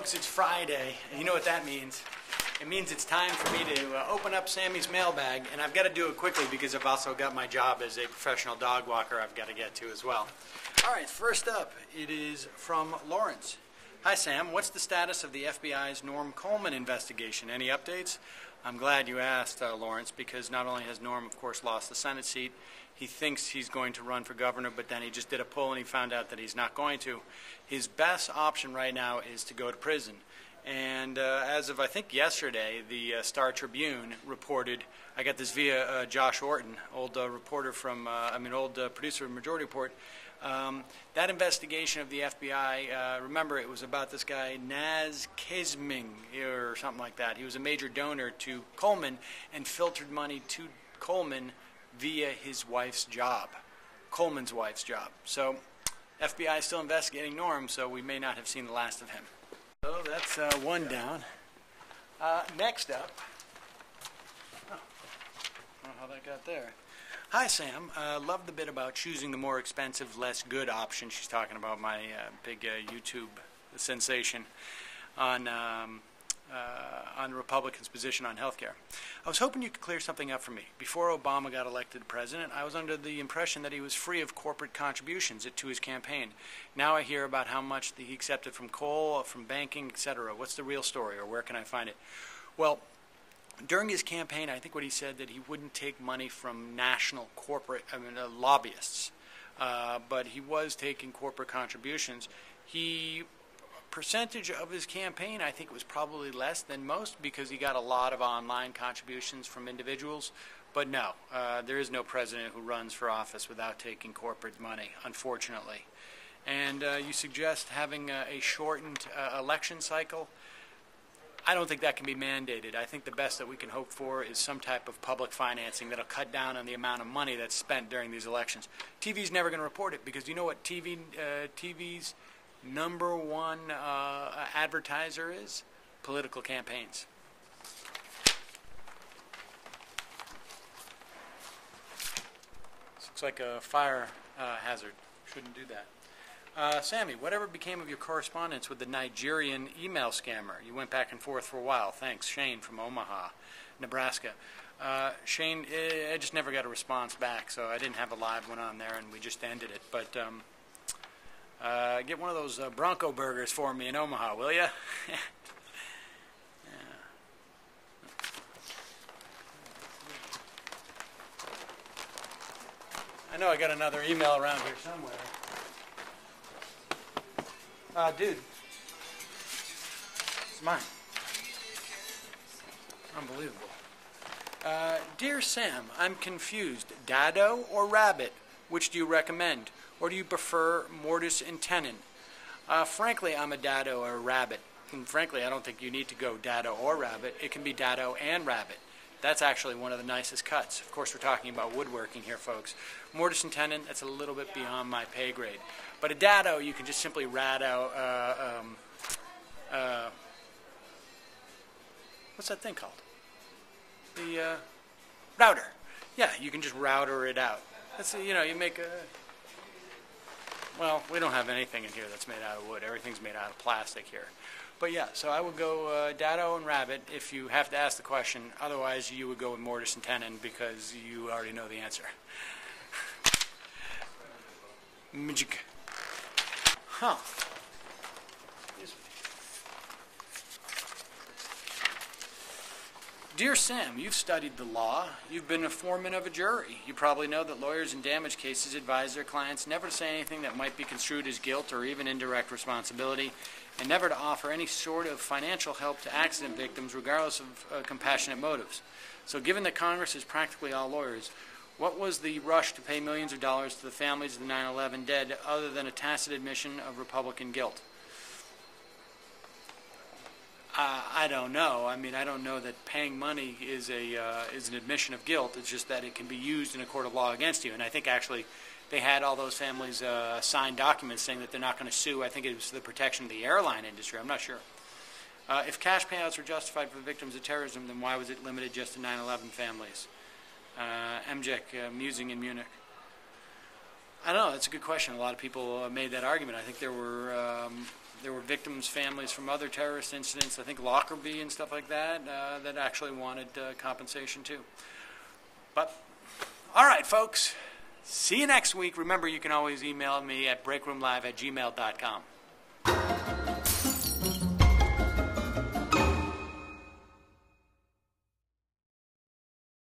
folks, it's Friday, and you know what that means. It means it's time for me to open up Sammy's mailbag, and I've got to do it quickly because I've also got my job as a professional dog walker I've got to get to as well. All right, first up, it is from Lawrence. Hi, Sam. What's the status of the FBI's Norm Coleman investigation? Any updates? I'm glad you asked, Lawrence, because not only has Norm, of course, lost the Senate seat, he thinks he's going to run for governor, but then he just did a poll and he found out that he's not going to. His best option right now is to go to prison. And as of, I think, yesterday, the Star Tribune reported, I got this via Josh Orton, old reporter from, old producer of Majority Report, that investigation of the FBI, remember it was about this guy Naz Kezming or something like that. He was a major donor to Coleman and filtered money to Coleman via his wife's job, Coleman's wife's job. So FBI is still investigating Norm, so we may not have seen the last of him. So that's one down. Next up, I don't know how that got there. Hi, Sam. Love the bit about choosing the more expensive, less good option. She's talking about my big YouTube sensation on the Republicans' position on health care. I was hoping you could clear something up for me. Before Obama got elected president, I was under the impression that he was free of corporate contributions to his campaign. Now I hear about how much he accepted from coal, from banking, etc. What's the real story, or where can I find it? Well, during his campaign, I think what he said that he wouldn't take money from national corporate, lobbyists, but he was taking corporate contributions. Percentage of his campaign, I think it was probably less than most because he got a lot of online contributions from individuals. But no, there is no president who runs for office without taking corporate money, unfortunately. And you suggest having a shortened election cycle. I don't think that can be mandated. I think the best that we can hope for is some type of public financing that'll cut down on the amount of money that's spent during these elections. TV's never going to report it because you know what TV's number one advertiser is? Political campaigns. This looks like a fire hazard. Shouldn't do that. Sammy, whatever became of your correspondence with the Nigerian email scammer? You went back and forth for a while. Thanks. Shane from Omaha, Nebraska. Shane, I just never got a response back, so I didn't have a live one on there, and we just ended it. But get one of those Bronco burgers for me in Omaha, will you? Yeah. I know I got another email around here somewhere. Dude, it's mine. Unbelievable. Dear Sam, I'm confused. Dado or Rabbet? Which do you recommend? Or do you prefer mortise and tenon? Frankly, I'm a Dado or a Rabbet. And frankly, I don't think you need to go Dado or Rabbet. It can be Dado and Rabbet. That's actually one of the nicest cuts. Of course, we're talking about woodworking here, folks. Mortise and tenon, that's a little bit beyond my pay grade. But a Dado, you can just simply rat out, what's that thing called? The router. Yeah, you can just router it out. That's, you make a... Well, we don't have anything in here that's made out of wood. Everything's made out of plastic here. But yeah, so I would go Dado and Rabbet if you have to ask the question. Otherwise, you would go with mortise and tenon because you already know the answer. Magic. Huh. Dear Sam, you've studied the law. You've been a foreman of a jury. You probably know that lawyers in damage cases advise their clients never to say anything that might be construed as guilt or even indirect responsibility, and never to offer any sort of financial help to accident victims regardless of compassionate motives. So given that Congress is practically all lawyers, what was the rush to pay millions of dollars to the families of the 9/11 dead other than a tacit admission of Republican guilt? I don't know. I don't know that paying money is an admission of guilt. It's just that it can be used in a court of law against you. And I think actually they had all those families sign documents saying that they're not going to sue. I think it was for the protection of the airline industry. I'm not sure. If cash payouts were justified for victims of terrorism, then why was it limited just to 9/11 families? MJEC, Musing in Munich. I don't know. That's a good question. A lot of people made that argument. I think there were There were victims' families from other terrorist incidents, I think Lockerbie and stuff like that, that actually wanted compensation too. But, all right, folks. See you next week. Remember, you can always email me at breakroomlive@gmail.com.